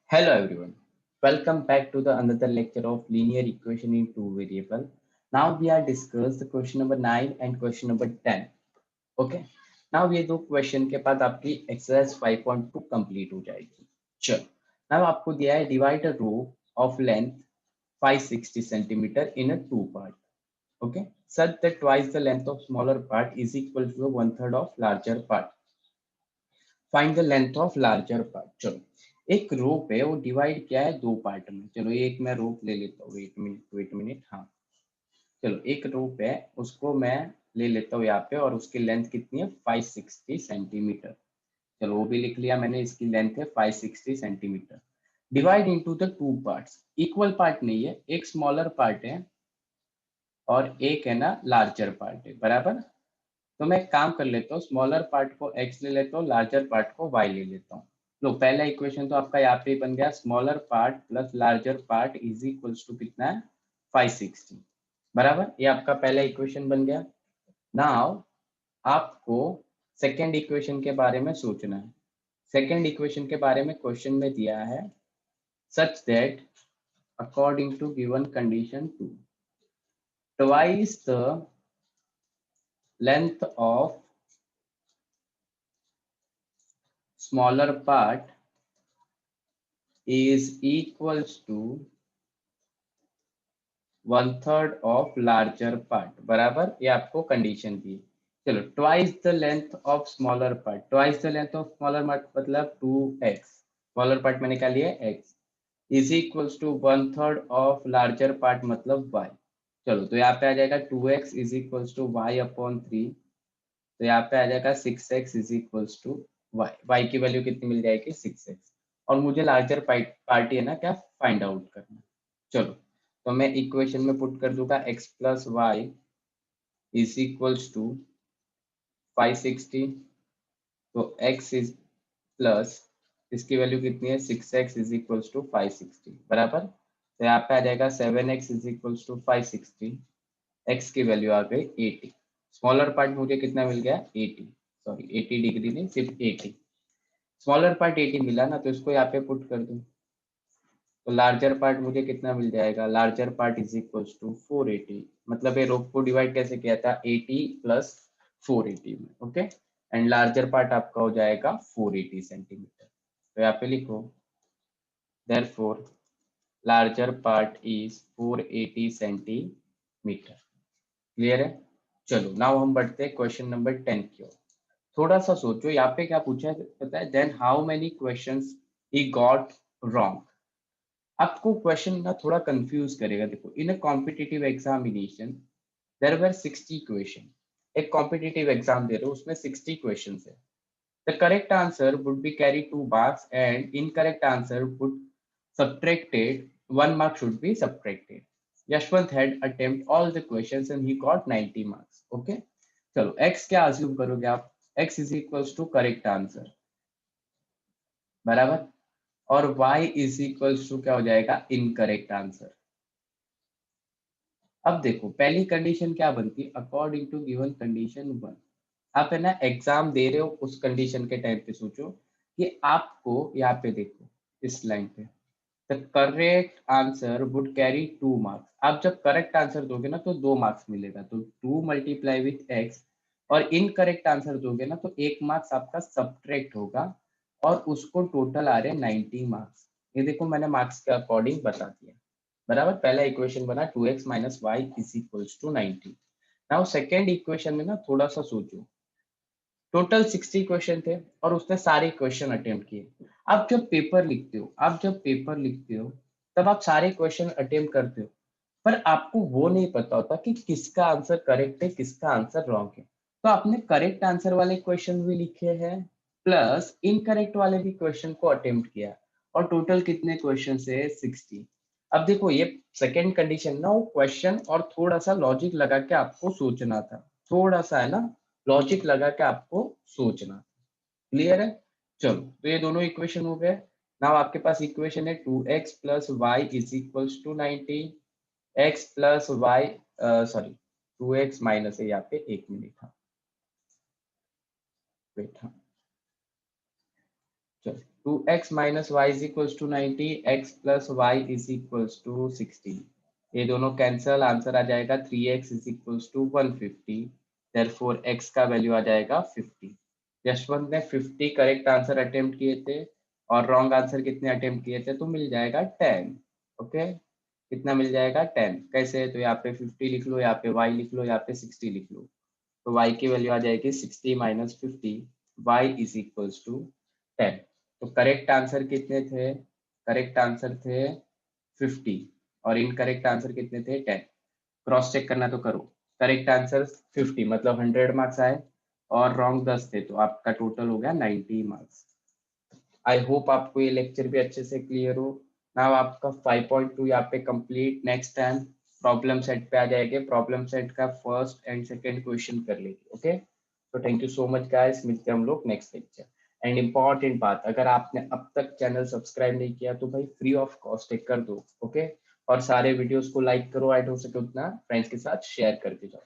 Hello everyone. Welcome back to the another lecture of linear equation in two variable. Now we are discuss the question number 9 and question number 10. Okay. Now ये दो question के बाद आपकी exercise 5.2 complete हो जाएगी. चलो. Now आपको दिया है divide a row of length 560 centimeter in a two part. Okay. Such that twice the length of smaller part is equal to one third of larger part. Find the length of larger part. चलो एक रोप है वो divide किया है दो part में. चलो एक मैं रोप ले लेता हूँ. Wait minute. हाँ चलो एक रोप है उसको मैं ले लेता हूँ यहाँ पे और उसकी लेंथ कितनी है 560 सेंटीमीटर. चलो वो भी लिख लिया मैंने. इसकी लेंथ है 560 centimetre. Divide into the two parts. Equal part नहीं है. एक स्मॉलर पार्ट है और एक है ना लार्जर पार्ट है. बराबर. तो मैं एक काम कर लेता हूँ. स्मॉलर पार्ट को x ले लेता हूँ. लार्जर पार्ट को y ले लेता हूँ. लो पहला इक्वेशन तो आपका यहाँ पे बन गया. Smaller part plus larger part is equals to कितना है 560. बराबर. ये आपका पहला इक्वेशन बन गया. नाउ आपको सेकेंड इक्वेशन के बारे में सोचना है. सेकेंड इक्वेशन के बारे में क्वेश्चन में दिया है such that according to given condition 2 twice the length of smaller part is equals to one third of larger part. बराबर. ये आपको कंडीशन दी. चलो twice the length of smaller part. Twice the length of smaller part मतलब 2x. Smaller part मैंने क्या लिया है x is equals to one third of larger part मतलब y. चलो तो यहाँ पे आ जाएगा 2x is equals to y upon 3. तो यहाँ पे आ जाएगा 6x is equals to y. y की वैल्यू कितनी मिल जाएगी 6x. और मुझे लार्जर पार्टी है ना क्या फाइंड आउट करना. चलो तो मैं इक्वेशन में पुट कर दूंगा x plus y is equals to 560. तो x इज प्लस इसकी वैल्यू कितनी है 6x इज इक्वल्स टू 560. बराबर. तो यहाँ पे आ जाएगा 7x is equals to 560. x की वैल्यू आ गई 80. स्मॉलर पार्ट मुझे कितना मिल गया 80. सॉरी 80 डिग्री नहीं सिर्फ 80. स्मॉलर पार्ट 80 मिला ना तो इसको यहाँ पे पुट कर दूं. तो लार्जर पार्ट मुझे कितना मिल जाएगा. Larger part is equals to 480. मतलब ये रोप को डिवाइड कैसे किया था 80 प्लस 480 में. ओके. एंड लार्जर पार्ट आपका हो जाएगा 480 सेंटीमीटर. तो यहाँ पे लिखो therefore larger part is 480 centimetre. Clear है. चलो नाउ हम बढ़ते हैं क्वेश्चन नंबर 10 की ओर. थोड़ा सा सोचो यहाँ पे क्या पूछा है पता है. Then how many questions he got wrong. आपको क्वेश्चन ना थोड़ा कंफ्यूज करेगा. देखो in a competitive examination there were 60 question. एक कॉम्पिटिटिव एग्जाम दे रहे हो उसमें 60 क्वेश्चंस है. The correct answer would be carry 2 marks and incorrect answer would subtracted 1 mark should be subtracted. Yashwant had attempt all the questions and he got 90 marks. Okay. चलो x क्या assume करोगे आप. x is equals to correct answer. बराबर. और y is equals to क्या हो जाएगा incorrect answer. अब देखो पहली कंडीशन क्या बनती अकॉर्डिंग टू गिवन कंडीशन 1. आप है ना एग्जाम दे रहे हो उस कंडीशन के टाइम पे सोचो कि आपको यहाँ पे देखो इस लाइन पे the correct answer would carry 2 marks. आप जब करेक्ट आंसर दोगे ना तो 2 मार्क्स मिलेगा. तो 2 मल्टीप्लाई विथ x. और इनकरेक्ट आंसर दोगे ना तो 1 मार्क्स आपका सब्ट्रैक्ट होगा और उसको टोटल आ रहे 90 मार्क्स. ये देखो मैंने मार्क्स के अकॉर्डिंग बता दिया. बराबर. पहला इक्वेशन बना 2x minus y is equals to 90. Now second equation में ना थोड़ा सा सोचो. टोटल 60 क्वेश्चन थे और उसने सारे क्वेश्चन अटेम्प्ट किए. आप जब पेपर लिखते हो तब आप सारे क्वेश्चन अटेम्प्ट करते हो. पर आपको वो नहीं पता होता कि किसका आंसर करेक्ट है किसका आंसर रॉन्ग है. तो आपने करेक्ट आंसर वाले क्वेश्चन भी लिखे हैं प्लस इनकरेक्ट वाले भी क्वेश्चन को अटेम्प्ट किया. और टोटल कितने क्वेश्चन है 60. अब देखो ये सेकेंड कंडीशन ना वो क्वेश्चन और थोड़ा सा लॉजिक लगा के आपको सोचना था. थोड़ा सा है ना लॉजिक लगा के आपको सोचना. क्लियर है. चलो तो ये दोनों इक्वेशन हो गए. नाउ आपके पास इक्वेशन है 2x plus y is equals to 90. x plus y sorry 2x minus है यहाँ पे. एक मिनट. हाँ वेट. हाँ चलो 2x minus y is equals to 90, x plus y is equals to 16। ये दोनों कैंसल, आंसर आ जाएगा 3x is equals to 150। Therefore x का वैल्यू आ जाएगा 50। यशवंत ने 50 करेक्ट आंसर अटेम्प्ट किए थे और रॉन्ग आंसर कितने अटेम्प्ट किए थे, तो मिल जाएगा 10। ओके, कितना मिल जाएगा 10। कैसे, तो यहाँ पे 50 लिख लो, यहाँ पे y लिख लो, यहाँ पे 60 लिख लो। तो y की वैल्यू आ जाएगी 60 minus 50, y is equals to 10। तो करेक्ट आंसर कितने थे, करेक्ट आंसर थे 50 और इनकरेक्ट आंसर कितने थे 10। क्रॉस चेक करना तो करो। करेक्ट आंसर 50 मतलब 100 मार्क्स आए और रॉन्ग 10 थे, तो आपका टोटल हो गया 90 मार्क्स। आई होप आपको ये लेक्चर भी अच्छे से क्लियर हो। नाउ आपका 5.2 यहाँ पे complete. Next time problem set पे आ जाएंगे, प्रॉब्लम सेट का फर्स्ट एंड सेकंड क्वेश्चन कर लेंगे। ओके, तो thank you so much guys, मिलते हैं हम लोग नेक्स्ट लेक्चर। एंड इम्पॉर्टेंट बात, अगर आपने अब तक चैनल सब्सक्राइब नहीं किया तो भाई फ्री ऑफ कॉस्ट एक कर दो। ओके, और सारे वीडियोस को लाइक करो, ऐड हो सके उतना फ्रेंड्स के साथ शेयर करके जाओ।